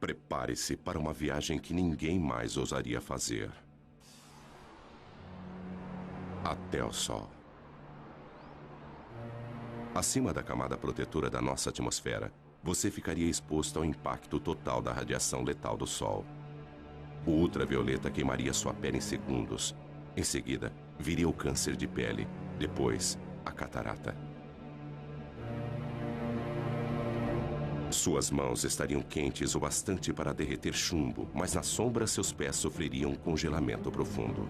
Prepare-se para uma viagem que ninguém mais ousaria fazer. Até o Sol. Acima da camada protetora da nossa atmosfera, você ficaria exposto ao impacto total da radiação letal do Sol. O ultravioleta queimaria sua pele em segundos. Em seguida, viria o câncer de pele. Depois, a catarata. Suas mãos estariam quentes o bastante para derreter chumbo, mas na sombra seus pés sofreriam um congelamento profundo.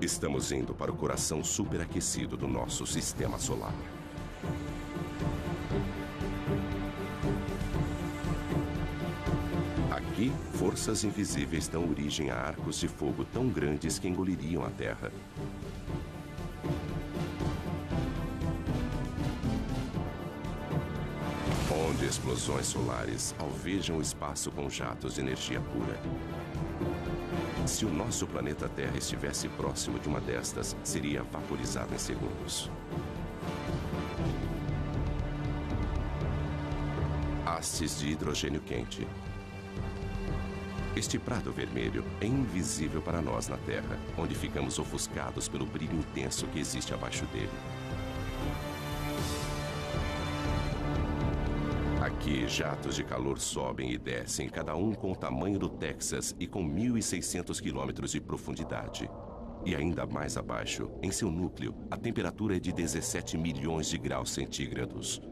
Estamos indo para o coração superaquecido do nosso sistema solar. Aqui, forças invisíveis dão origem a arcos de fogo tão grandes que engoliriam a Terra. Onde explosões solares alvejam o espaço com jatos de energia pura. Se o nosso planeta Terra estivesse próximo de uma destas, seria vaporizado em segundos. Hastes de hidrogênio quente. Este prado vermelho é invisível para nós na Terra, onde ficamos ofuscados pelo brilho intenso que existe abaixo dele. Aqui, jatos de calor sobem e descem, cada um com o tamanho do Texas e com 1.600 quilômetros de profundidade. E ainda mais abaixo, em seu núcleo, a temperatura é de 17 milhões de graus centígrados.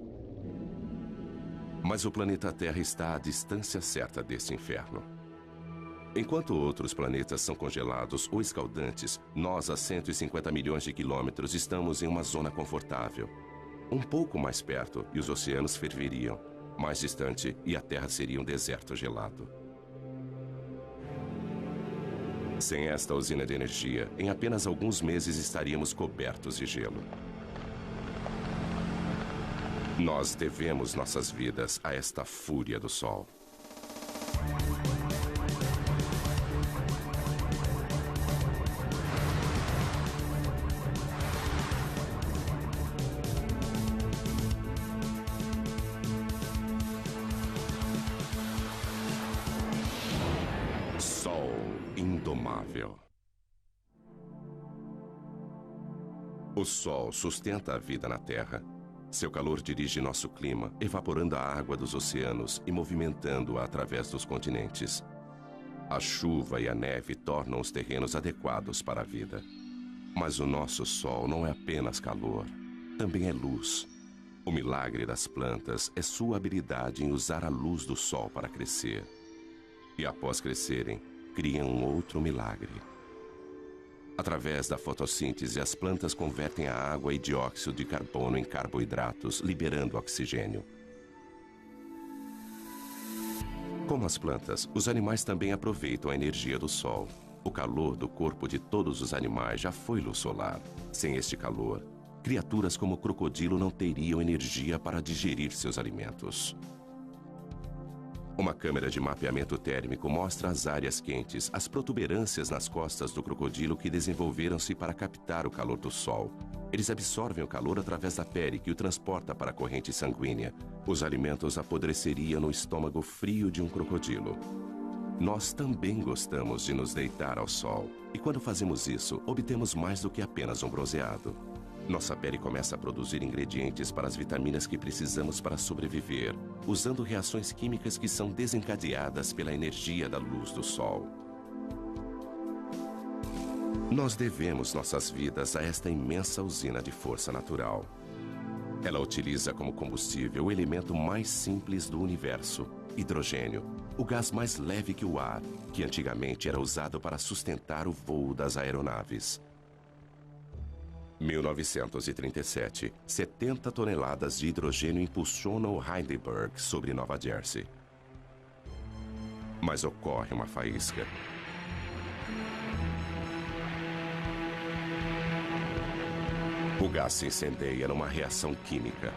Mas o planeta Terra está à distância certa desse inferno. Enquanto outros planetas são congelados ou escaldantes, nós, a 150 milhões de quilômetros, estamos em uma zona confortável. Um pouco mais perto e os oceanos ferveriam. Mais distante e a Terra seria um deserto gelado. Sem esta usina de energia, em apenas alguns meses estaríamos cobertos de gelo. Nós devemos nossas vidas a esta fúria do Sol. Sol indomável. O Sol sustenta a vida na Terra. Seu calor dirige nosso clima, evaporando a água dos oceanos e movimentando-a através dos continentes. A chuva e a neve tornam os terrenos adequados para a vida. Mas o nosso Sol não é apenas calor, também é luz. O milagre das plantas é sua habilidade em usar a luz do Sol para crescer. E após crescerem, criam um outro milagre. Através da fotossíntese, as plantas convertem a água e dióxido de carbono em carboidratos, liberando oxigênio. Como as plantas, os animais também aproveitam a energia do Sol. O calor do corpo de todos os animais já foi luz solar. Sem este calor, criaturas como o crocodilo não teriam energia para digerir seus alimentos. Uma câmera de mapeamento térmico mostra as áreas quentes, as protuberâncias nas costas do crocodilo que desenvolveram-se para captar o calor do Sol. Eles absorvem o calor através da pele que o transporta para a corrente sanguínea. Os alimentos apodreceriam no estômago frio de um crocodilo. Nós também gostamos de nos deitar ao sol. E quando fazemos isso, obtemos mais do que apenas um bronzeado. Nossa pele começa a produzir ingredientes para as vitaminas que precisamos para sobreviver, usando reações químicas que são desencadeadas pela energia da luz do Sol. Nós devemos nossas vidas a esta imensa usina de força natural. Ela utiliza como combustível o elemento mais simples do universo, hidrogênio, o gás mais leve que o ar, que antigamente era usado para sustentar o voo das aeronaves. 1937, 70 toneladas de hidrogênio impulsionam o Heidelberg sobre Nova Jersey. Mas ocorre uma faísca. O gás se incendeia numa reação química.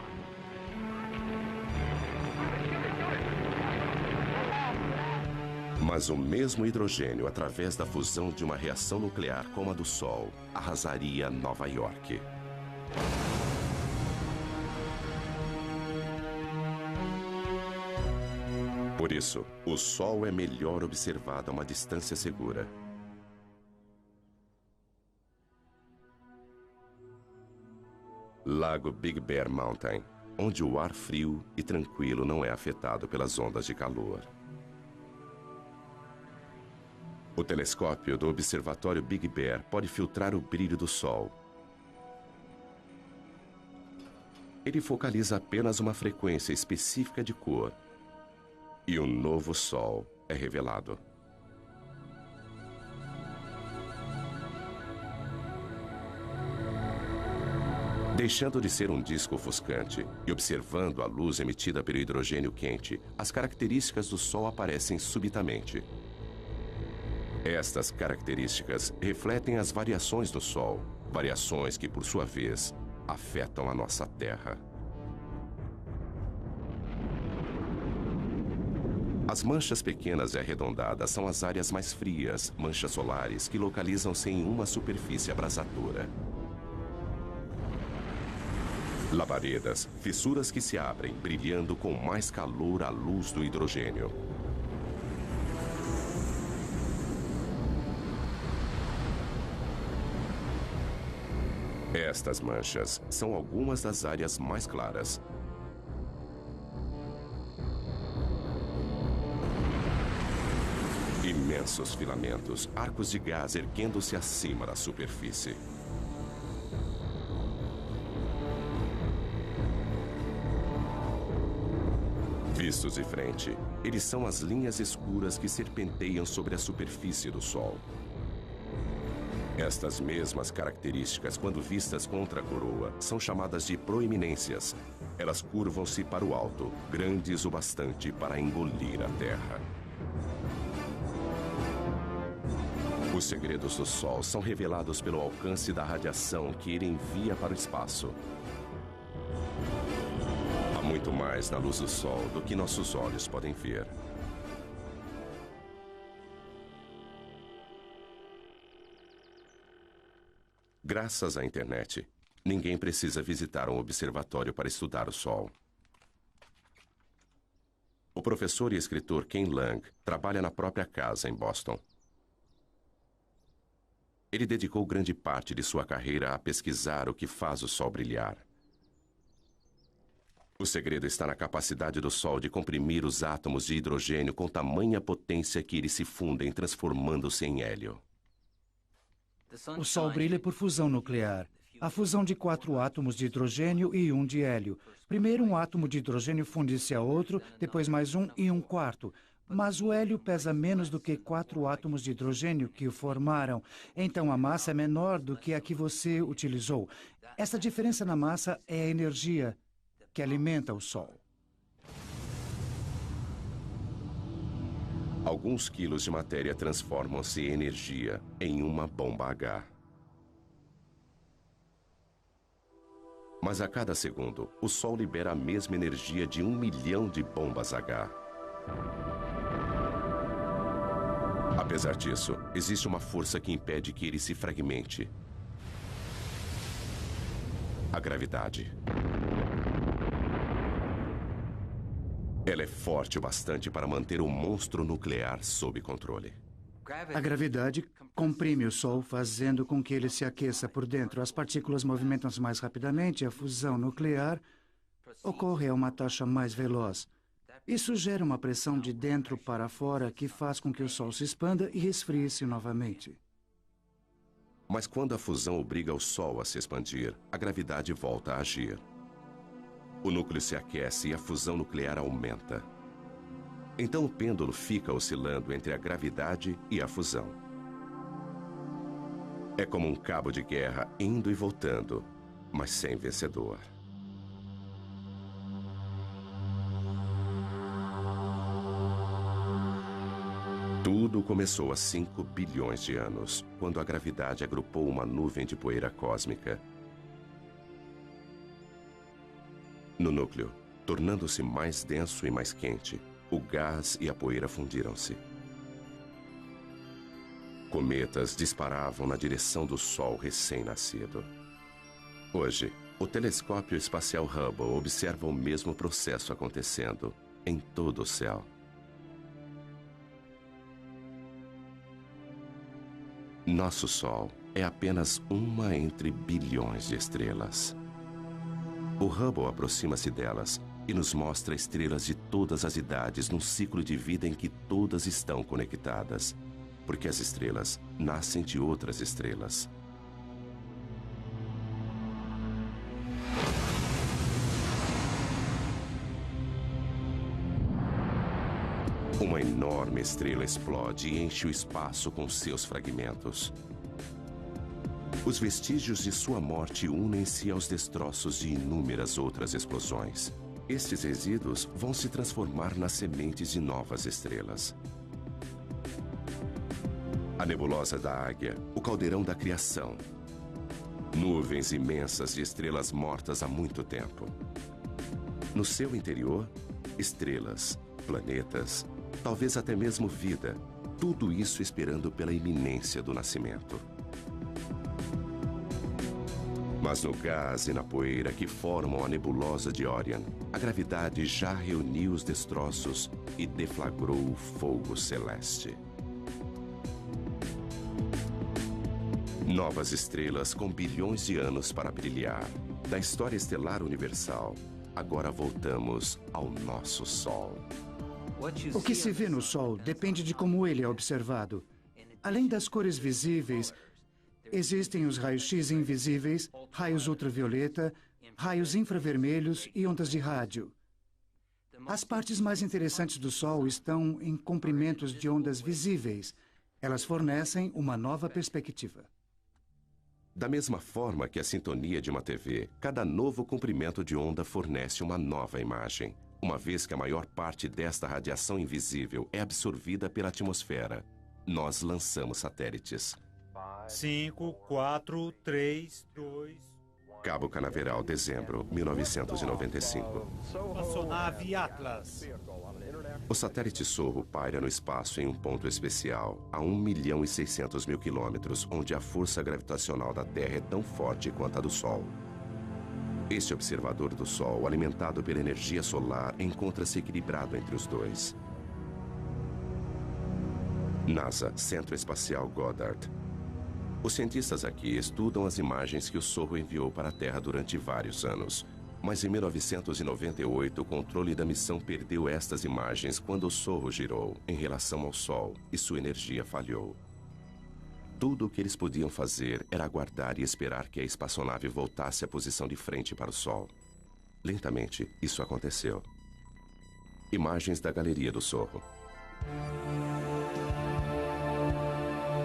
Mas o mesmo hidrogênio, através da fusão de uma reação nuclear como a do Sol, arrasaria Nova York. Por isso, o Sol é melhor observado a uma distância segura. Lago Big Bear Mountain, onde o ar frio e tranquilo não é afetado pelas ondas de calor. O telescópio do Observatório Big Bear pode filtrar o brilho do Sol. Ele focaliza apenas uma frequência específica de cor. E um novo Sol é revelado. Deixando de ser um disco ofuscante e observando a luz emitida pelo hidrogênio quente, as características do Sol aparecem subitamente. Estas características refletem as variações do Sol, variações que, por sua vez, afetam a nossa Terra. As manchas pequenas e arredondadas são as áreas mais frias, manchas solares, que localizam-se em uma superfície abrasadora. Labaredas, fissuras que se abrem, brilhando com mais calor à luz do hidrogênio. Estas manchas são algumas das áreas mais claras. Imensos filamentos, arcos de gás erguendo-se acima da superfície. Vistos de frente, eles são as linhas escuras que serpenteiam sobre a superfície do Sol. Estas mesmas características, quando vistas contra a coroa, são chamadas de proeminências. Elas curvam-se para o alto, grandes o bastante para engolir a Terra. Os segredos do Sol são revelados pelo alcance da radiação que ele envia para o espaço. Há muito mais na luz do Sol do que nossos olhos podem ver. Graças à internet, ninguém precisa visitar um observatório para estudar o Sol. O professor e escritor Ken Lang trabalha na própria casa em Boston. Ele dedicou grande parte de sua carreira a pesquisar o que faz o Sol brilhar. O segredo está na capacidade do Sol de comprimir os átomos de hidrogênio com tamanha potência que eles se fundem, transformando-se em hélio. O Sol brilha por fusão nuclear. A fusão de 4 átomos de hidrogênio e 1 de hélio. Primeiro um átomo de hidrogênio funde-se a outro, depois mais um e 1/4. Mas o hélio pesa menos do que 4 átomos de hidrogênio que o formaram. Então a massa é menor do que a que você utilizou. Essa diferença na massa é a energia que alimenta o Sol. Alguns quilos de matéria transformam-se em energia em uma bomba H. Mas a cada segundo, o Sol libera a mesma energia de 1 milhão de bombas H. Apesar disso, existe uma força que impede que ele se fragmente. A gravidade. Ela é forte o bastante para manter o monstro nuclear sob controle. A gravidade comprime o Sol, fazendo com que ele se aqueça por dentro. As partículas movimentam-se mais rapidamente e a fusão nuclear ocorre a uma taxa mais veloz. Isso gera uma pressão de dentro para fora que faz com que o Sol se expanda e esfrie-se novamente. Mas quando a fusão obriga o Sol a se expandir, a gravidade volta a agir. O núcleo se aquece e a fusão nuclear aumenta. Então o pêndulo fica oscilando entre a gravidade e a fusão. É como um cabo de guerra indo e voltando, mas sem vencedor. Tudo começou há 5 bilhões de anos, quando a gravidade agrupou uma nuvem de poeira cósmica. No núcleo, tornando-se mais denso e mais quente, o gás e a poeira fundiram-se. Cometas disparavam na direção do Sol recém-nascido. Hoje, o telescópio espacial Hubble observa o mesmo processo acontecendo em todo o céu. Nosso Sol é apenas uma entre bilhões de estrelas. O Hubble aproxima-se delas e nos mostra estrelas de todas as idades num ciclo de vida em que todas estão conectadas, porque as estrelas nascem de outras estrelas. Uma enorme estrela explode e enche o espaço com seus fragmentos. Os vestígios de sua morte unem-se aos destroços de inúmeras outras explosões. Estes resíduos vão se transformar nas sementes de novas estrelas. A nebulosa da Águia, o caldeirão da criação. Nuvens imensas de estrelas mortas há muito tempo. No seu interior, estrelas, planetas, talvez até mesmo vida, tudo isso esperando pela iminência do nascimento. Mas no gás e na poeira que formam a nebulosa de Orion, a gravidade já reuniu os destroços e deflagrou o fogo celeste. Novas estrelas com bilhões de anos para brilhar. Da história estelar universal, agora voltamos ao nosso Sol. O que se vê no Sol depende de como ele é observado. Além das cores visíveis, existem os raios-x invisíveis, raios ultravioleta, raios infravermelhos e ondas de rádio. As partes mais interessantes do Sol estão em comprimentos de ondas visíveis. Elas fornecem uma nova perspectiva. Da mesma forma que a sintonia de uma TV, cada novo comprimento de onda fornece uma nova imagem, uma vez que a maior parte desta radiação invisível é absorvida pela atmosfera. Nós lançamos satélites. 5, 4, 3, 2... Cabo Canaveral, dezembro, 1995. Espaçonave Atlas. O satélite Sorro paira no espaço em um ponto especial, a 1.600.000 quilômetros, onde a força gravitacional da Terra é tão forte quanto a do Sol. Este observador do Sol, alimentado pela energia solar, encontra-se equilibrado entre os dois. NASA, Centro Espacial Goddard. Os cientistas aqui estudam as imagens que o Sorro enviou para a Terra durante vários anos. Mas em 1998, o controle da missão perdeu estas imagens quando o Sorro girou em relação ao Sol e sua energia falhou. Tudo o que eles podiam fazer era aguardar e esperar que a espaçonave voltasse à posição de frente para o Sol. Lentamente, isso aconteceu. Imagens da galeria do Sorro.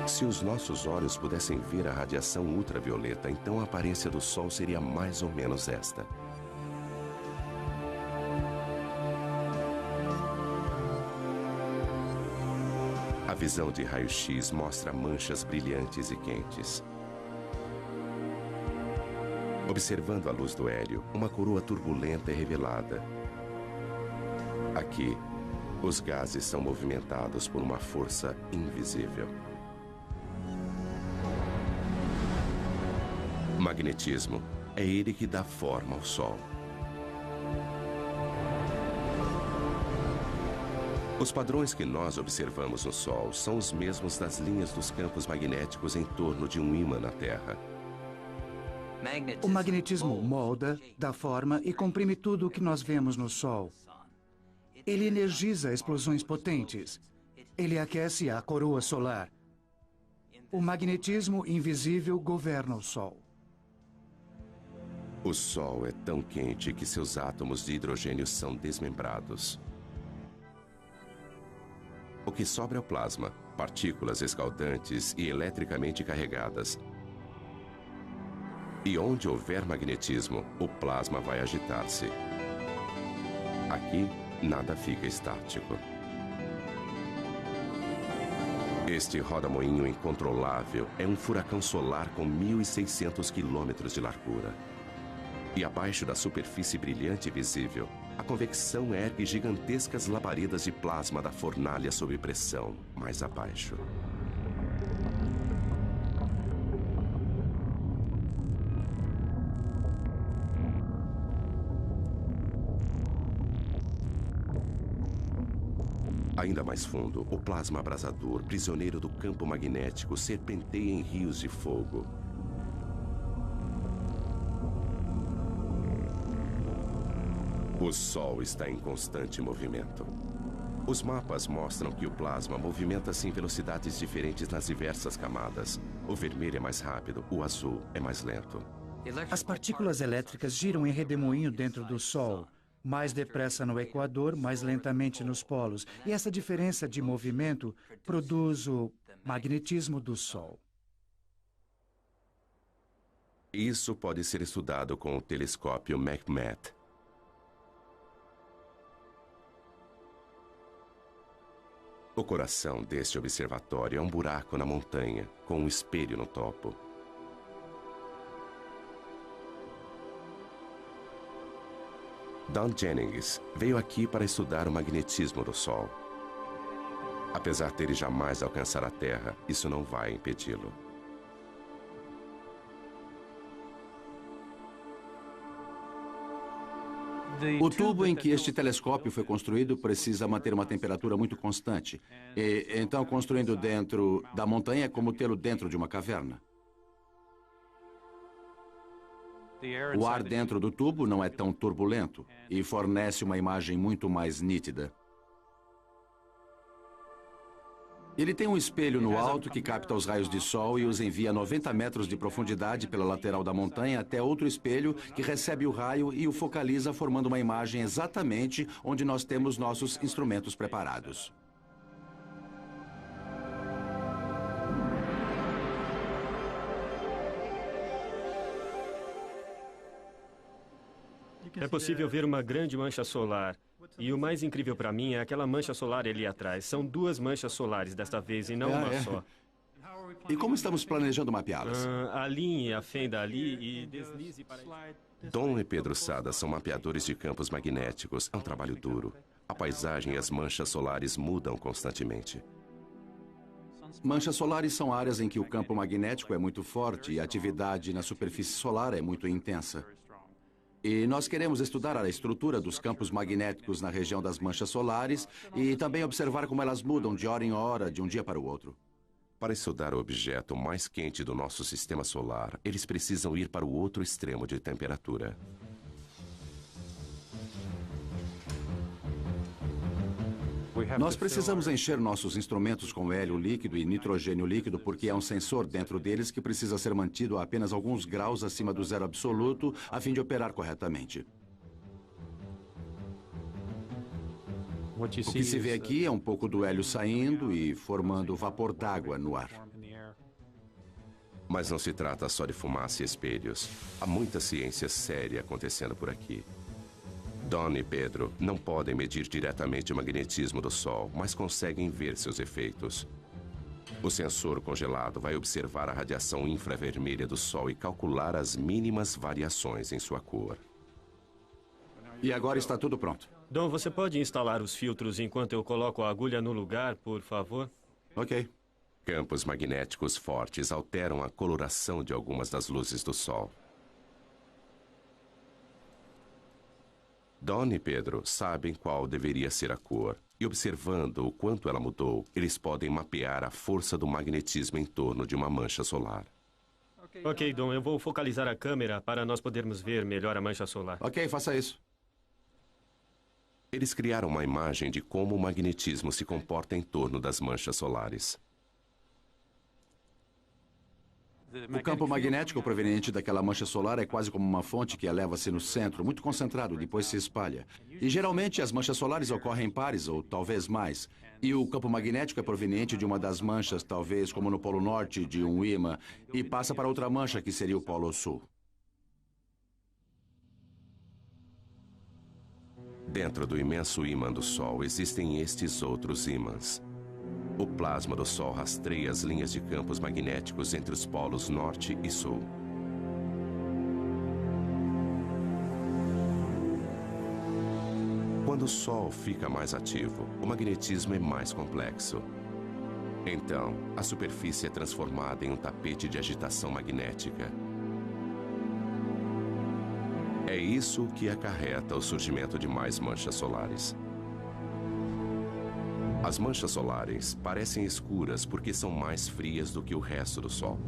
Se os nossos olhos pudessem ver a radiação ultravioleta, então a aparência do Sol seria mais ou menos esta. A visão de raio-x mostra manchas brilhantes e quentes. Observando a luz do hélio, uma coroa turbulenta é revelada. Aqui, os gases são movimentados por uma força invisível. Magnetismo é ele que dá forma ao Sol. Os padrões que nós observamos no Sol são os mesmos das linhas dos campos magnéticos em torno de um ímã na Terra. O magnetismo molda, dá forma e comprime tudo o que nós vemos no Sol. Ele energiza explosões potentes. Ele aquece a coroa solar. O magnetismo invisível governa o Sol. O Sol é tão quente que seus átomos de hidrogênio são desmembrados. O que sobra é o plasma, partículas escaldantes e eletricamente carregadas. E onde houver magnetismo, o plasma vai agitar-se. Aqui, nada fica estático. Este roda-moinho incontrolável é um furacão solar com 1.600 quilômetros de largura. E abaixo da superfície brilhante e visível, a convecção ergue gigantescas labaredas de plasma da fornalha sob pressão, mais abaixo. Ainda mais fundo, o plasma abrasador, prisioneiro do campo magnético, serpenteia em rios de fogo. O Sol está em constante movimento. Os mapas mostram que o plasma movimenta-se em velocidades diferentes nas diversas camadas. O vermelho é mais rápido, o azul é mais lento. As partículas elétricas giram em redemoinho dentro do Sol. Mais depressa no Equador, mais lentamente nos polos. E essa diferença de movimento produz o magnetismo do Sol. Isso pode ser estudado com o telescópio McMath. O coração deste observatório é um buraco na montanha, com um espelho no topo. Don Jennings veio aqui para estudar o magnetismo do Sol. Apesar dele jamais alcançar a Terra, isso não vai impedi-lo. O tubo em que este telescópio foi construído precisa manter uma temperatura muito constante. E, então, construindo dentro da montanha é como tê-lo dentro de uma caverna. O ar dentro do tubo não é tão turbulento e fornece uma imagem muito mais nítida. Ele tem um espelho no alto que capta os raios de sol e os envia a 90 metros de profundidade pela lateral da montanha até outro espelho que recebe o raio e o focaliza, formando uma imagem exatamente onde nós temos nossos instrumentos preparados. É possível ver uma grande mancha solar. E o mais incrível para mim é aquela mancha solar ali atrás. São duas manchas solares desta vez e não uma só. E como estamos planejando mapeá-las? Alinhe a fenda ali e deslize para... Dom e Pedro Sada são mapeadores de campos magnéticos. É um trabalho duro. A paisagem e as manchas solares mudam constantemente. Manchas solares são áreas em que o campo magnético é muito forte e a atividade na superfície solar é muito intensa. E nós queremos estudar a estrutura dos campos magnéticos na região das manchas solares e também observar como elas mudam de hora em hora, de um dia para o outro. Para estudar o objeto mais quente do nosso sistema solar, eles precisam ir para o outro extremo de temperatura. Nós precisamos encher nossos instrumentos com hélio líquido e nitrogênio líquido porque há um sensor dentro deles que precisa ser mantido a apenas alguns graus acima do zero absoluto a fim de operar corretamente. O que se vê aqui é um pouco do hélio saindo e formando vapor d'água no ar. Mas não se trata só de fumaça e espelhos. Há muita ciência séria acontecendo por aqui. Don e Pedro não podem medir diretamente o magnetismo do Sol, mas conseguem ver seus efeitos. O sensor congelado vai observar a radiação infravermelha do Sol e calcular as mínimas variações em sua cor. E agora está tudo pronto. Dom, você pode instalar os filtros enquanto eu coloco a agulha no lugar, por favor? Ok. Campos magnéticos fortes alteram a coloração de algumas das luzes do Sol. Don e Pedro sabem qual deveria ser a cor, e observando o quanto ela mudou, eles podem mapear a força do magnetismo em torno de uma mancha solar. Ok, Dom, eu vou focalizar a câmera para nós podermos ver melhor a mancha solar. Ok, faça isso. Eles criaram uma imagem de como o magnetismo se comporta em torno das manchas solares. O campo magnético proveniente daquela mancha solar é quase como uma fonte que eleva-se no centro, muito concentrado, depois se espalha. E geralmente as manchas solares ocorrem em pares, ou talvez mais. E o campo magnético é proveniente de uma das manchas, talvez como no Polo Norte, de um ímã, e passa para outra mancha, que seria o Polo Sul. Dentro do imenso ímã do Sol existem estes outros ímãs. O plasma do Sol rastreia as linhas de campos magnéticos entre os polos norte e sul. Quando o Sol fica mais ativo, o magnetismo é mais complexo. Então, a superfície é transformada em um tapete de agitação magnética. É isso que acarreta o surgimento de mais manchas solares. As manchas solares parecem escuras porque são mais frias do que o resto do Sol.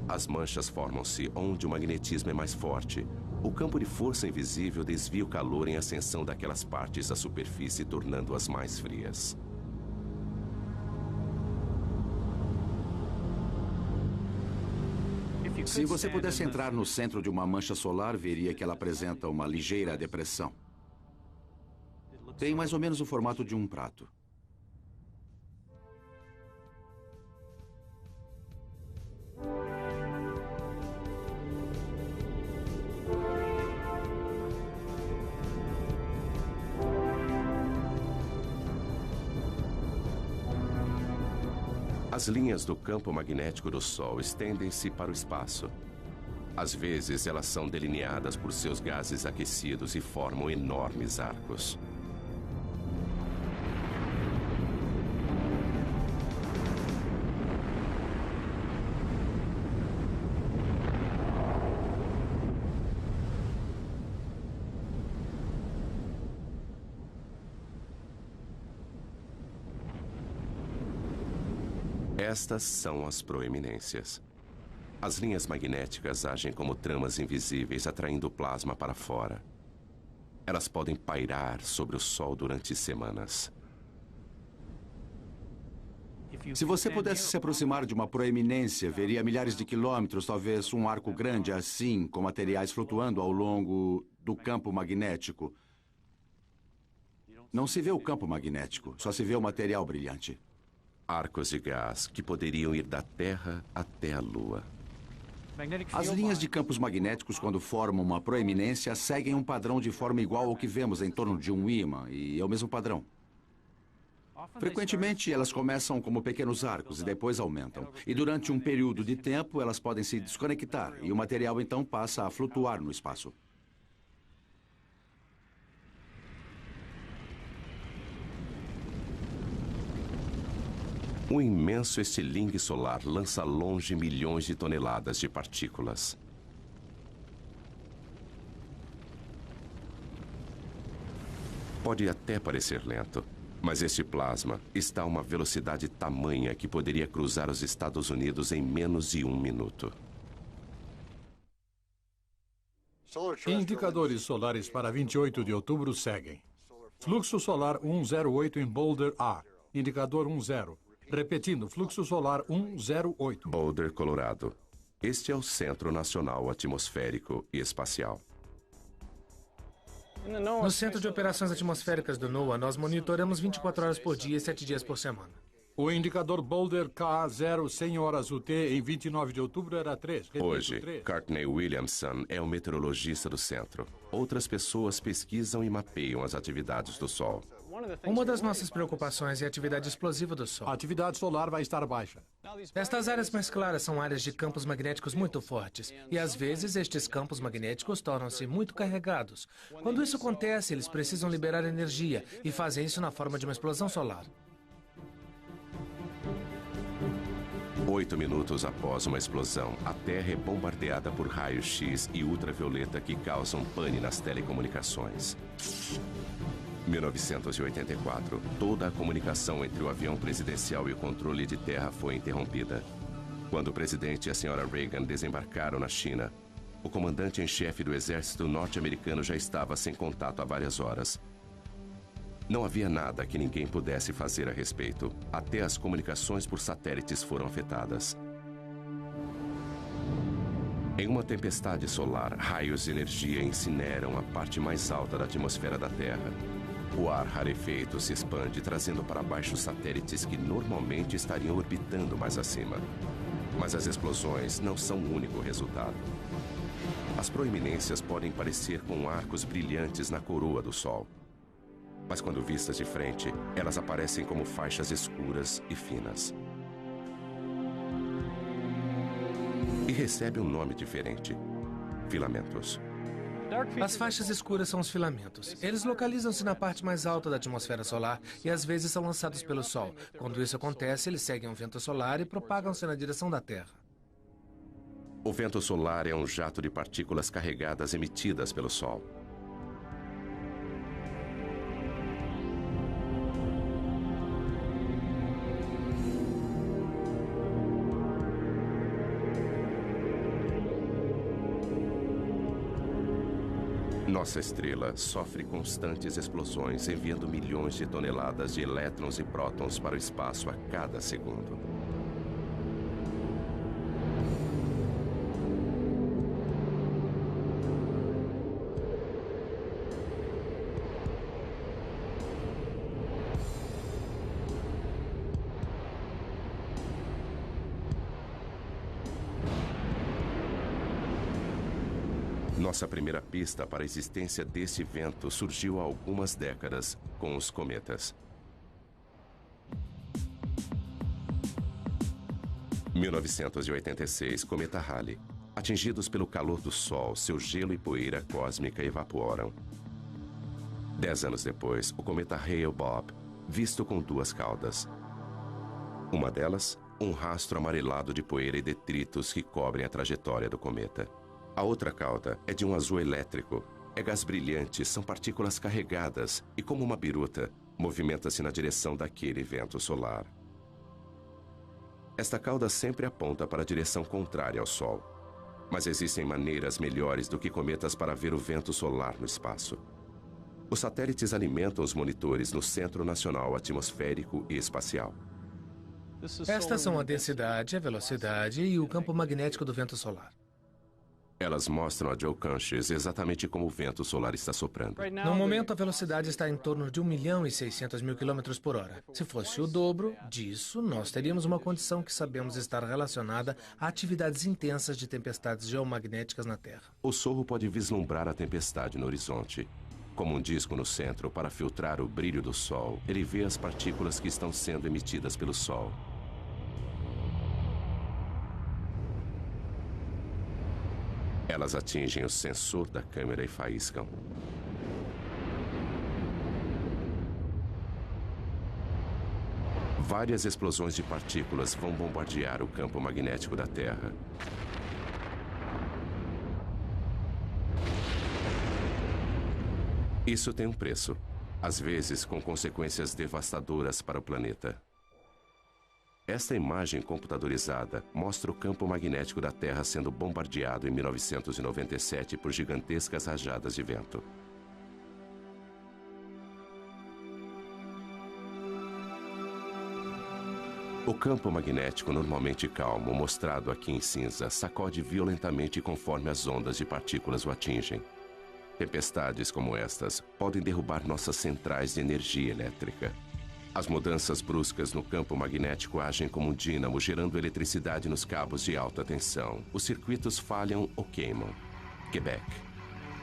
As manchas formam-se onde o magnetismo é mais forte. O campo de força invisível desvia o calor em ascensão daquelas partes da superfície, tornando-as mais frias. Se você pudesse entrar no centro de uma mancha solar, veria que ela apresenta uma ligeira depressão. Tem mais ou menos o formato de um prato. As linhas do campo magnético do Sol estendem-se para o espaço. Às vezes, elas são delineadas por seus gases aquecidos e formam enormes arcos. Estas são as proeminências. As linhas magnéticas agem como tramas invisíveis, atraindo o plasma para fora. Elas podem pairar sobre o Sol durante semanas. Se você pudesse se aproximar de uma proeminência, veria milhares de quilômetros, talvez um arco grande assim, com materiais flutuando ao longo do campo magnético. Não se vê o campo magnético, só se vê o material brilhante. Arcos de gás que poderiam ir da Terra até a Lua. As linhas de campos magnéticos, quando formam uma proeminência, seguem um padrão de forma igual ao que vemos em torno de um ímã, e é o mesmo padrão. Frequentemente, elas começam como pequenos arcos e depois aumentam. E durante um período de tempo, elas podem se desconectar, e o material então passa a flutuar no espaço. Um imenso estilingue solar lança longe milhões de toneladas de partículas. Pode até parecer lento, mas este plasma está a uma velocidade tamanha que poderia cruzar os Estados Unidos em menos de 1 minuto. Indicadores solares para 28 de outubro seguem. Fluxo solar 108 em Boulder A. Indicador 10. Repetindo, fluxo solar 108. Boulder, Colorado. Este é o Centro Nacional Atmosférico e Espacial. No Centro de Operações Atmosféricas do NOAA, nós monitoramos 24 horas por dia e 7 dias por semana. O indicador Boulder K0 100 horas UT em 29 de outubro era 3. Repito, Hoje, 3. Courtney Williamson é o meteorologista do centro. Outras pessoas pesquisam e mapeiam as atividades do Sol. Uma das nossas preocupações é a atividade explosiva do Sol. A atividade solar vai estar baixa. Estas áreas mais claras são áreas de campos magnéticos muito fortes. E às vezes estes campos magnéticos tornam-se muito carregados. Quando isso acontece, eles precisam liberar energia e fazem isso na forma de uma explosão solar. 8 minutos após uma explosão, a Terra é bombardeada por raios-x e ultravioleta que causam pane nas telecomunicações. 1984, toda a comunicação entre o avião presidencial e o controle de terra foi interrompida. Quando o presidente e a senhora Reagan desembarcaram na China, o comandante em chefe do exército norte-americano já estava sem contato há várias horas. Não havia nada que ninguém pudesse fazer a respeito. Até as comunicações por satélites foram afetadas. Em uma tempestade solar, raios de energia incineram a parte mais alta da atmosfera da Terra. O ar rarefeito se expande, trazendo para baixo satélites que normalmente estariam orbitando mais acima. Mas as explosões não são o único resultado. As proeminências podem parecer com arcos brilhantes na coroa do Sol. Mas quando vistas de frente, elas aparecem como faixas escuras e finas. E recebe um nome diferente: filamentos. As faixas escuras são os filamentos. Eles localizam-se na parte mais alta da atmosfera solar e às vezes são lançados pelo Sol. Quando isso acontece, eles seguem um vento solar e propagam-se na direção da Terra. O vento solar é um jato de partículas carregadas emitidas pelo Sol. Nossa estrela sofre constantes explosões, enviando milhões de toneladas de elétrons e prótons para o espaço a cada segundo. Nossa primeira pista para a existência desse vento surgiu há algumas décadas com os cometas. 1986, cometa Halley. Atingidos pelo calor do Sol, seu gelo e poeira cósmica evaporam. 10 anos depois, o cometa Hale-Bopp, visto com duas caudas. Uma delas, um rastro amarelado de poeira e detritos que cobrem a trajetória do cometa. A outra cauda é de um azul elétrico. É gás brilhante, são partículas carregadas e, como uma biruta, movimenta-se na direção daquele vento solar. Esta cauda sempre aponta para a direção contrária ao Sol. Mas existem maneiras melhores do que cometas para ver o vento solar no espaço. Os satélites alimentam os monitores no Centro Nacional Atmosférico e Espacial. Estas são a densidade, a velocidade e o campo magnético do vento solar. Elas mostram a Joe Conchis exatamente como o vento solar está soprando. No momento, a velocidade está em torno de 1.600.000 km por hora. Se fosse o dobro disso, nós teríamos uma condição que sabemos estar relacionada a atividades intensas de tempestades geomagnéticas na Terra. O sorro pode vislumbrar a tempestade no horizonte. Como um disco no centro para filtrar o brilho do Sol, ele vê as partículas que estão sendo emitidas pelo Sol. Elas atingem o sensor da câmera e faiscam. Várias explosões de partículas vão bombardear o campo magnético da Terra. Isso tem um preço, às vezes com consequências devastadoras para o planeta. Esta imagem computadorizada mostra o campo magnético da Terra sendo bombardeado em 1997 por gigantescas rajadas de vento. O campo magnético normalmente calmo, mostrado aqui em cinza, sacode violentamente conforme as ondas de partículas o atingem. Tempestades como estas podem derrubar nossas centrais de energia elétrica. As mudanças bruscas no campo magnético agem como um dínamo, gerando eletricidade nos cabos de alta tensão. Os circuitos falham ou queimam. Quebec,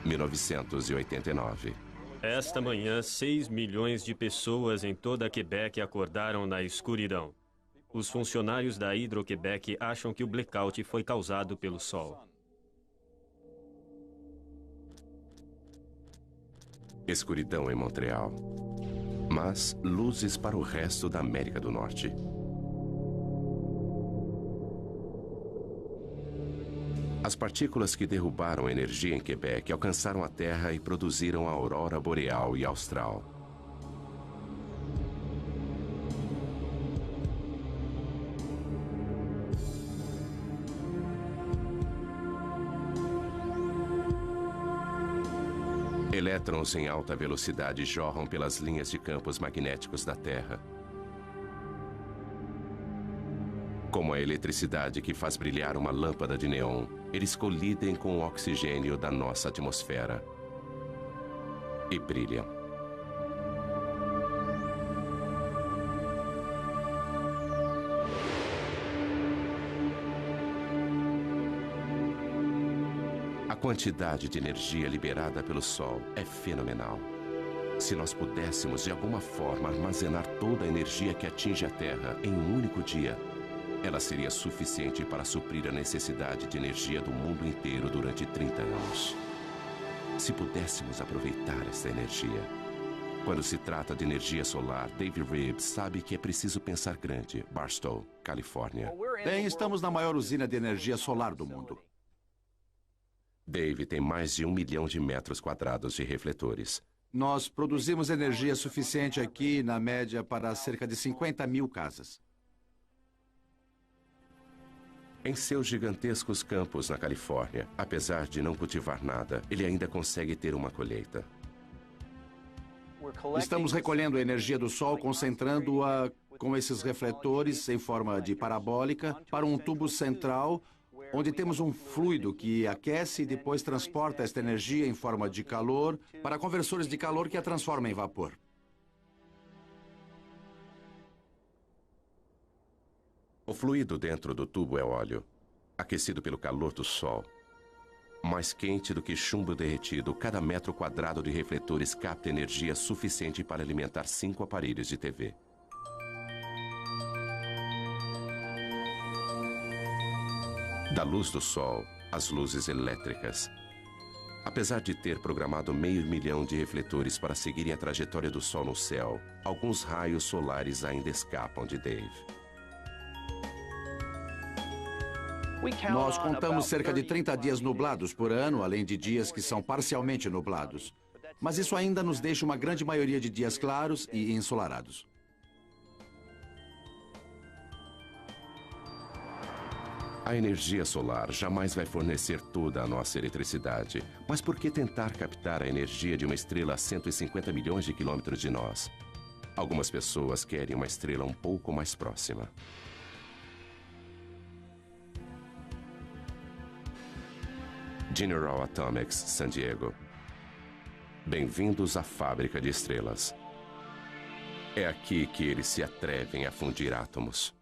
1989. Esta manhã, 6 milhões de pessoas em toda Quebec acordaram na escuridão. Os funcionários da Hydro-Québec acham que o blackout foi causado pelo Sol. Escuridão em Montreal. Mas luzes para o resto da América do Norte. As partículas que derrubaram a energia em Quebec alcançaram a Terra e produziram a aurora boreal e austral. Elétrons em alta velocidade jorram pelas linhas de campos magnéticos da Terra. Como a eletricidade que faz brilhar uma lâmpada de neon, eles colidem com o oxigênio da nossa atmosfera e brilham. A quantidade de energia liberada pelo Sol é fenomenal. Se nós pudéssemos, de alguma forma, armazenar toda a energia que atinge a Terra em um único dia, ela seria suficiente para suprir a necessidade de energia do mundo inteiro durante 30 anos. Se pudéssemos aproveitar essa energia. Quando se trata de energia solar, Dave Reeves sabe que é preciso pensar grande. Barstow, Califórnia. Bem, estamos na maior usina de energia solar do mundo. Dave tem mais de 1 milhão de metros quadrados de refletores. Nós produzimos energia suficiente aqui, na média, para cerca de 50 mil casas. Em seus gigantescos campos na Califórnia, apesar de não cultivar nada, ele ainda consegue ter uma colheita. Estamos recolhendo a energia do Sol, concentrando-a com esses refletores em forma de parabólica para um tubo central, onde temos um fluido que aquece e depois transporta esta energia em forma de calor para conversores de calor que a transformam em vapor. O fluido dentro do tubo é óleo, aquecido pelo calor do Sol. Mais quente do que chumbo derretido, cada metro quadrado de refletores capta energia suficiente para alimentar 5 aparelhos de TV. Da luz do Sol, as luzes elétricas. Apesar de ter programado 500 mil de refletores para seguirem a trajetória do Sol no céu, alguns raios solares ainda escapam de Dave. Nós contamos cerca de 30 dias nublados por ano, além de dias que são parcialmente nublados. Mas isso ainda nos deixa uma grande maioria de dias claros e ensolarados. A energia solar jamais vai fornecer toda a nossa eletricidade. Mas por que tentar captar a energia de uma estrela a 150 milhões de quilômetros de nós? Algumas pessoas querem uma estrela um pouco mais próxima. General Atomics, San Diego. Bem-vindos à fábrica de estrelas. É aqui que eles se atrevem a fundir átomos.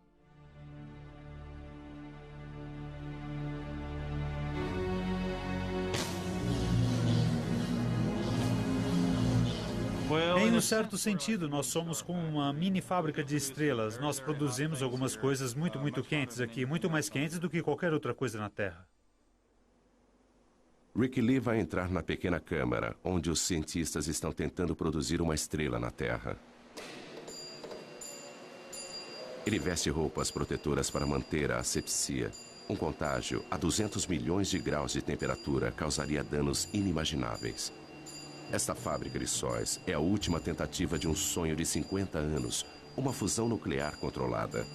Em um certo sentido, nós somos como uma mini fábrica de estrelas. Nós produzimos algumas coisas muito quentes aqui, muito mais quentes do que qualquer outra coisa na Terra. Rick Lee vai entrar na pequena câmara, onde os cientistas estão tentando produzir uma estrela na Terra. Ele veste roupas protetoras para manter a asepsia. Um contágio a 200 milhões de graus de temperatura causaria danos inimagináveis. Esta fábrica de sóis é a última tentativa de um sonho de 50 anos, uma fusão nuclear controlada.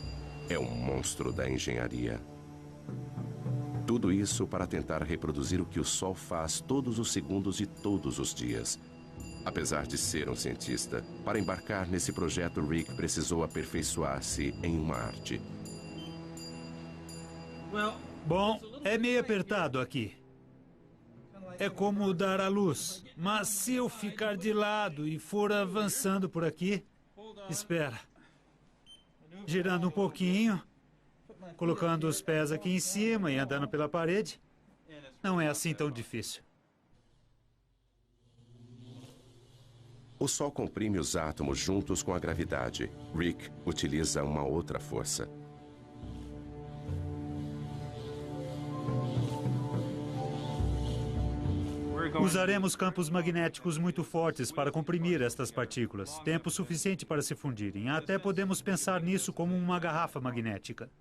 É um monstro da engenharia. Tudo isso para tentar reproduzir o que o Sol faz todos os segundos de todos os dias. Apesar de ser um cientista, para embarcar nesse projeto, Rick precisou aperfeiçoar-se em uma arte. Bom, é meio apertado aqui. É como dar à luz. Mas se eu ficar de lado e for avançando por aqui... Espera. Girando um pouquinho... Colocando os pés aqui em cima e andando pela parede, não é assim tão difícil. O Sol comprime os átomos juntos com a gravidade. Rick utiliza uma outra força. Usaremos campos magnéticos muito fortes para comprimir estas partículas. Tempo suficiente para se fundirem. Até podemos pensar nisso como uma garrafa magnética.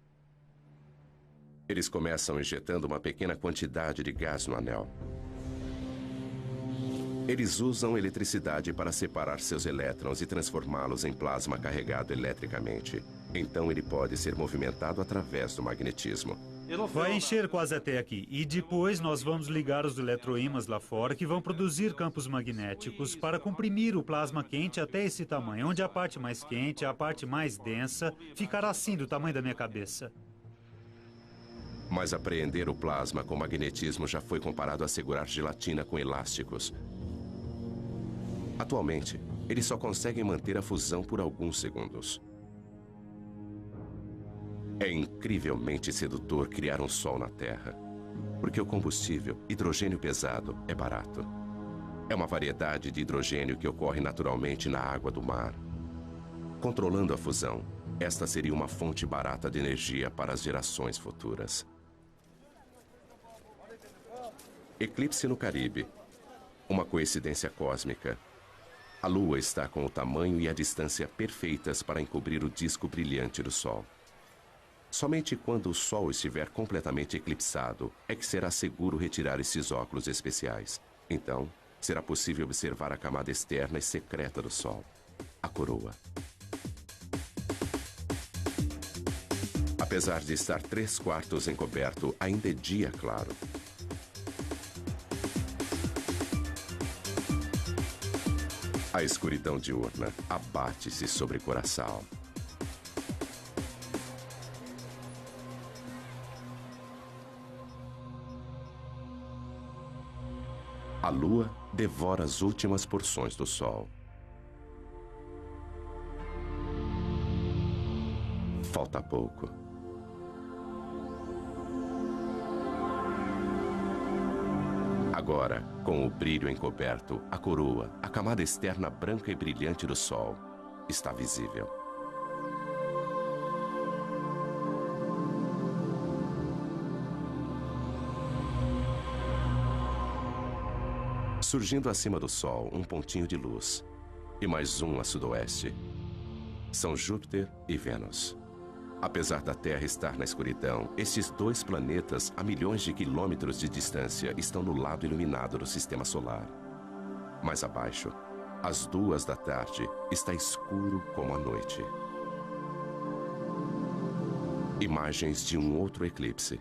Eles começam injetando uma pequena quantidade de gás no anel. Eles usam eletricidade para separar seus elétrons e transformá-los em plasma carregado eletricamente. Então ele pode ser movimentado através do magnetismo. Vai encher quase até aqui. E depois nós vamos ligar os eletroímãs lá fora que vão produzir campos magnéticos para comprimir o plasma quente até esse tamanho, onde a parte mais quente, a parte mais densa, ficará assim do tamanho da minha cabeça. Mas apreender o plasma com magnetismo já foi comparado a segurar gelatina com elásticos. Atualmente, eles só conseguem manter a fusão por alguns segundos. É incrivelmente sedutor criar um Sol na Terra, porque o combustível, hidrogênio pesado, é barato. É uma variedade de hidrogênio que ocorre naturalmente na água do mar. Controlando a fusão, esta seria uma fonte barata de energia para as gerações futuras. Eclipse no Caribe. Uma coincidência cósmica. A Lua está com o tamanho e a distância perfeitas para encobrir o disco brilhante do Sol. Somente quando o Sol estiver completamente eclipsado é que será seguro retirar esses óculos especiais. Então, será possível observar a camada externa e secreta do Sol, a coroa. A Apesar de estar 3/4 encoberto, ainda é dia claro. A escuridão diurna abate-se sobre Curaçao. A lua devora as últimas porções do sol. Falta pouco. Agora, com o brilho encoberto, a coroa, a camada externa branca e brilhante do sol, está visível. Surgindo acima do Sol, um pontinho de luz. E mais um a sudoeste. São Júpiter e Vênus. Apesar da Terra estar na escuridão, estes dois planetas, a milhões de quilômetros de distância, estão no lado iluminado do Sistema Solar. Mais abaixo, às 2 da tarde, está escuro como a noite. Imagens de um outro eclipse.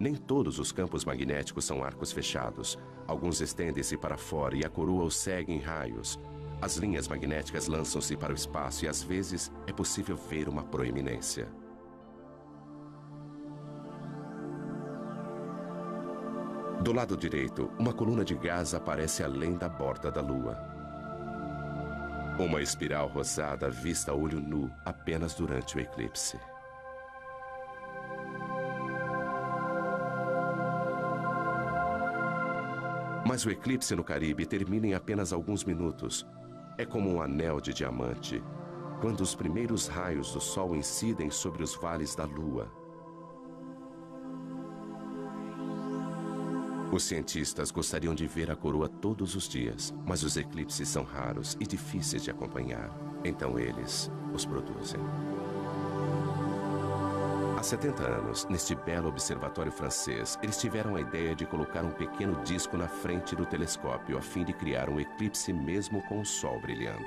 Nem todos os campos magnéticos são arcos fechados. Alguns estendem-se para fora e a coroa os segue em raios. As linhas magnéticas lançam-se para o espaço e, às vezes, é possível ver uma proeminência. Do lado direito, uma coluna de gás aparece além da borda da Lua. Uma espiral rosada vista a olho nu apenas durante o eclipse. Mas o eclipse no Caribe termina em apenas alguns minutos. É como um anel de diamante, quando os primeiros raios do Sol incidem sobre os vales da Lua. Os cientistas gostariam de ver a coroa todos os dias, mas os eclipses são raros e difíceis de acompanhar. Então eles os produzem. Há 70 anos, neste belo observatório francês, eles tiveram a ideia de colocar um pequeno disco na frente do telescópio a fim de criar um eclipse mesmo com o Sol brilhando.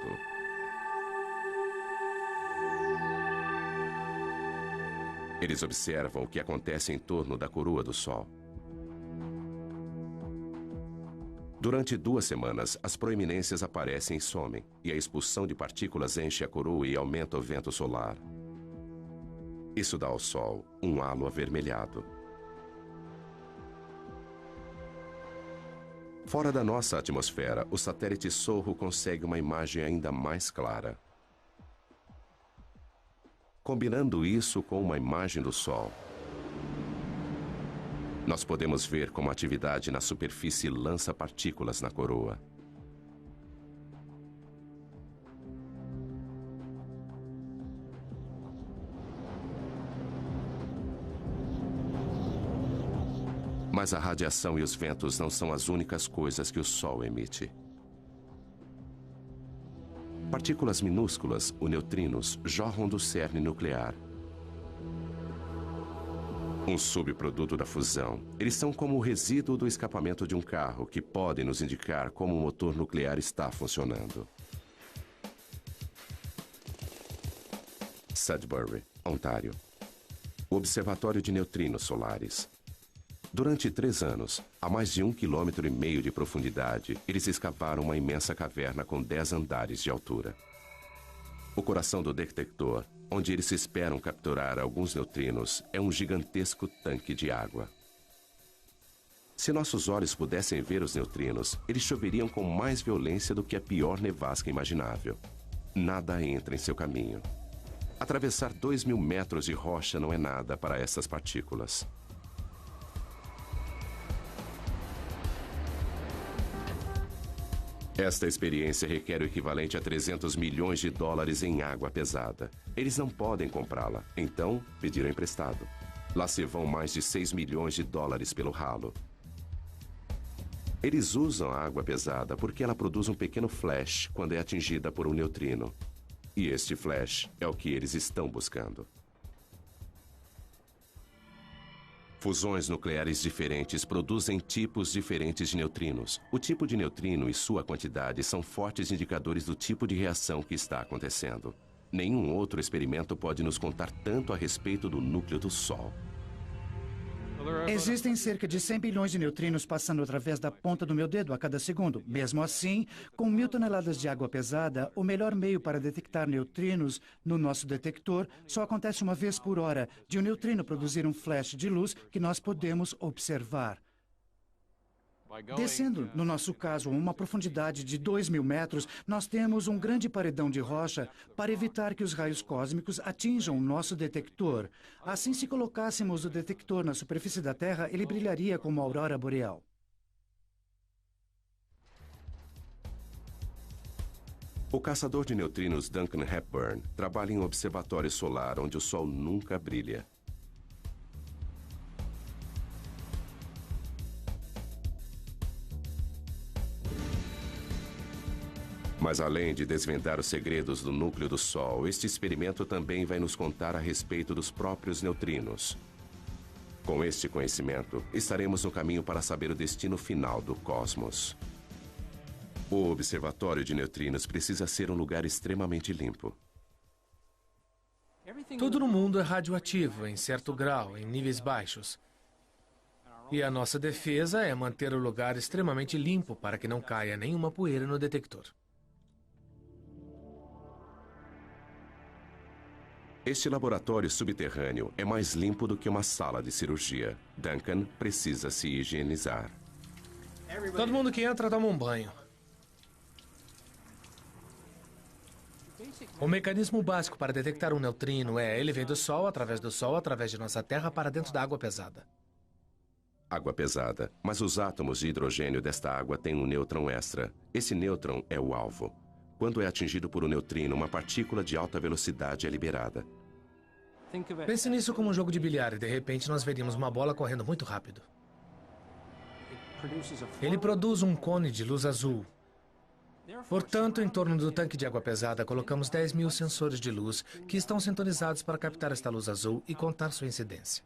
Eles observam o que acontece em torno da coroa do Sol. Durante 2 semanas, as proeminências aparecem e somem, e a expulsão de partículas enche a coroa e aumenta o vento solar. Isso dá ao Sol um halo avermelhado. Fora da nossa atmosfera, o satélite Sorro consegue uma imagem ainda mais clara. Combinando isso com uma imagem do Sol, nós podemos ver como a atividade na superfície lança partículas na coroa. Mas a radiação e os ventos não são as únicas coisas que o Sol emite. Partículas minúsculas, os neutrinos, jorram do cerne nuclear. Um subproduto da fusão. Eles são como o resíduo do escapamento de um carro, que podem nos indicar como o motor nuclear está funcionando. Sudbury, Ontário. O Observatório de Neutrinos Solares. Durante 3 anos, a mais de 1,5 km de profundidade, eles escavaram uma imensa caverna com 10 andares de altura. O coração do detector, onde eles esperam capturar alguns neutrinos, é um gigantesco tanque de água. Se nossos olhos pudessem ver os neutrinos, eles choveriam com mais violência do que a pior nevasca imaginável. Nada entra em seu caminho. Atravessar 2.000 metros de rocha não é nada para essas partículas. Esta experiência requer o equivalente a 300 milhões de dólares em água pesada. Eles não podem comprá-la, então pediram emprestado. Lá se vão mais de 6 milhões de dólares pelo ralo. Eles usam a água pesada porque ela produz um pequeno flash quando é atingida por um neutrino. E este flash é o que eles estão buscando. Fusões nucleares diferentes produzem tipos diferentes de neutrinos. O tipo de neutrino e sua quantidade são fortes indicadores do tipo de reação que está acontecendo. Nenhum outro experimento pode nos contar tanto a respeito do núcleo do Sol. Existem cerca de 100 bilhões de neutrinos passando através da ponta do meu dedo a cada segundo. Mesmo assim, com 1.000 toneladas de água pesada, o melhor meio para detectar neutrinos no nosso detector só acontece uma vez por hora, de um neutrino produzir um flash de luz que nós podemos observar. Descendo, no nosso caso, a uma profundidade de 2.000 metros, nós temos um grande paredão de rocha para evitar que os raios cósmicos atinjam o nosso detector. Assim, se colocássemos o detector na superfície da Terra, ele brilharia como a aurora boreal. O caçador de neutrinos Duncan Hepburn trabalha em um observatório solar onde o Sol nunca brilha. Mas além de desvendar os segredos do núcleo do Sol, este experimento também vai nos contar a respeito dos próprios neutrinos. Com este conhecimento, estaremos no caminho para saber o destino final do cosmos. O observatório de neutrinos precisa ser um lugar extremamente limpo. Tudo no mundo é radioativo, em certo grau, em níveis baixos. E a nossa defesa é manter o lugar extremamente limpo para que não caia nenhuma poeira no detector. Este laboratório subterrâneo é mais limpo do que uma sala de cirurgia. Duncan precisa se higienizar. Todo mundo que entra toma um banho. O mecanismo básico para detectar um neutrino é: ele vem do Sol, através de nossa Terra, para dentro da água pesada. Água pesada, mas os átomos de hidrogênio desta água têm um nêutron extra. Esse nêutron é o alvo. Quando é atingido por um neutrino, uma partícula de alta velocidade é liberada. Pense nisso como um jogo de bilhar e de repente nós veríamos uma bola correndo muito rápido. Ele produz um cone de luz azul. Portanto, em torno do tanque de água pesada, colocamos 10.000 sensores de luz que estão sintonizados para captar esta luz azul e contar sua incidência.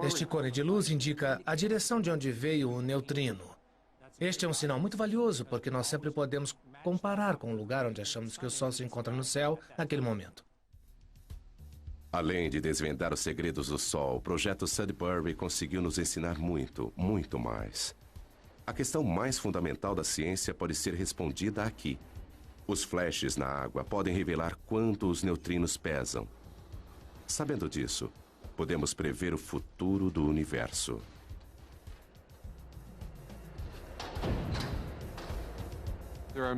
Este cone de luz indica a direção de onde veio o neutrino. Este é um sinal muito valioso porque nós sempre podemos comparar com o lugar onde achamos que o Sol se encontra no céu naquele momento. Além de desvendar os segredos do Sol, o projeto Sudbury conseguiu nos ensinar muito, muito mais. A questão mais fundamental da ciência pode ser respondida aqui. Os flashes na água podem revelar quanto os neutrinos pesam. Sabendo disso, podemos prever o futuro do universo.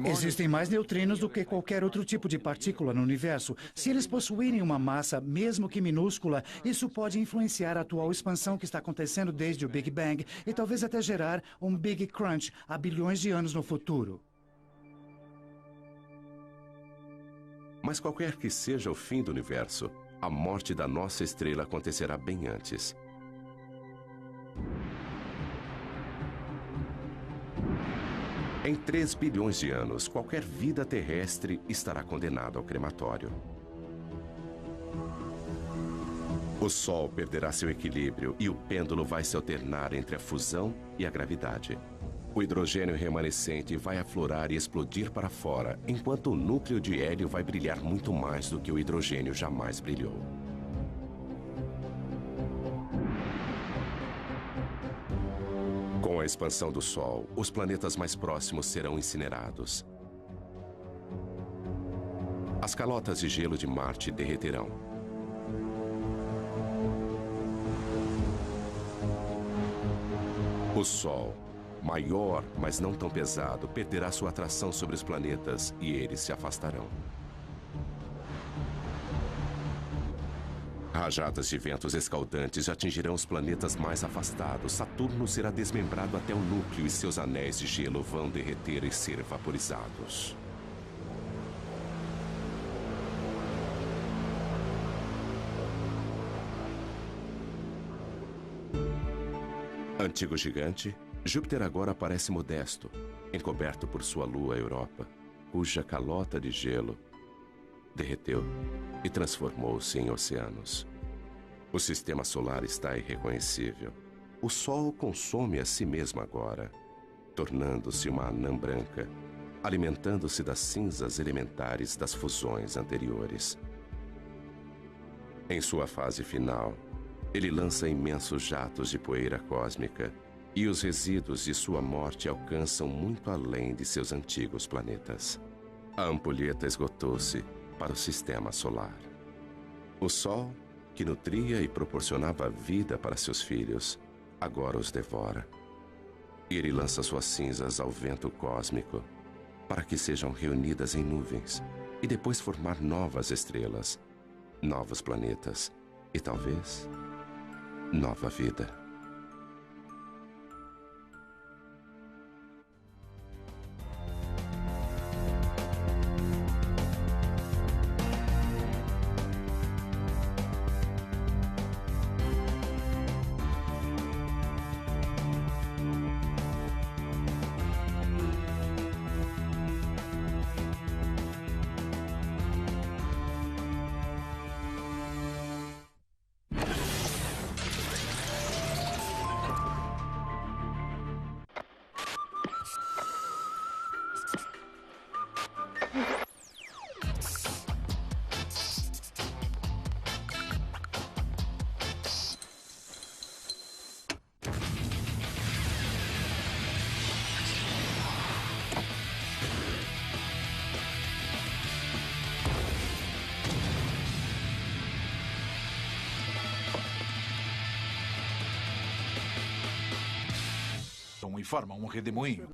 Existem mais neutrinos do que qualquer outro tipo de partícula no universo. Se eles possuírem uma massa, mesmo que minúscula, isso pode influenciar a atual expansão que está acontecendo desde o Big Bang e talvez até gerar um Big Crunch há bilhões de anos no futuro. Mas qualquer que seja o fim do universo, a morte da nossa estrela acontecerá bem antes. Em 3 bilhões de anos, qualquer vida terrestre estará condenada ao crematório. O Sol perderá seu equilíbrio e o pêndulo vai se alternar entre a fusão e a gravidade. O hidrogênio remanescente vai aflorar e explodir para fora, enquanto o núcleo de hélio vai brilhar muito mais do que o hidrogênio jamais brilhou. Com a expansão do Sol, os planetas mais próximos serão incinerados. As calotas de gelo de Marte derreterão. O Sol, maior, mas não tão pesado, perderá sua atração sobre os planetas e eles se afastarão. Rajadas de ventos escaldantes atingirão os planetas mais afastados. Saturno será desmembrado até o núcleo e seus anéis de gelo vão derreter e ser vaporizados. Antigo gigante, Júpiter agora parece modesto, encoberto por sua lua Europa, cuja calota de gelo derreteu e transformou-se em oceanos. O sistema solar está irreconhecível. O Sol consome a si mesmo agora, tornando-se uma anã branca alimentando-se das cinzas elementares das fusões anteriores. Em sua fase final, ele lança imensos jatos de poeira cósmica e os resíduos de sua morte alcançam muito além de seus antigos planetas. A ampulheta esgotou-se para o sistema solar. O Sol, que nutria e proporcionava vida para seus filhos, agora os devora. Ele lança suas cinzas ao vento cósmico para que sejam reunidas em nuvens e depois formar novas estrelas, novos planetas e talvez nova vida. E forma um redemoinho.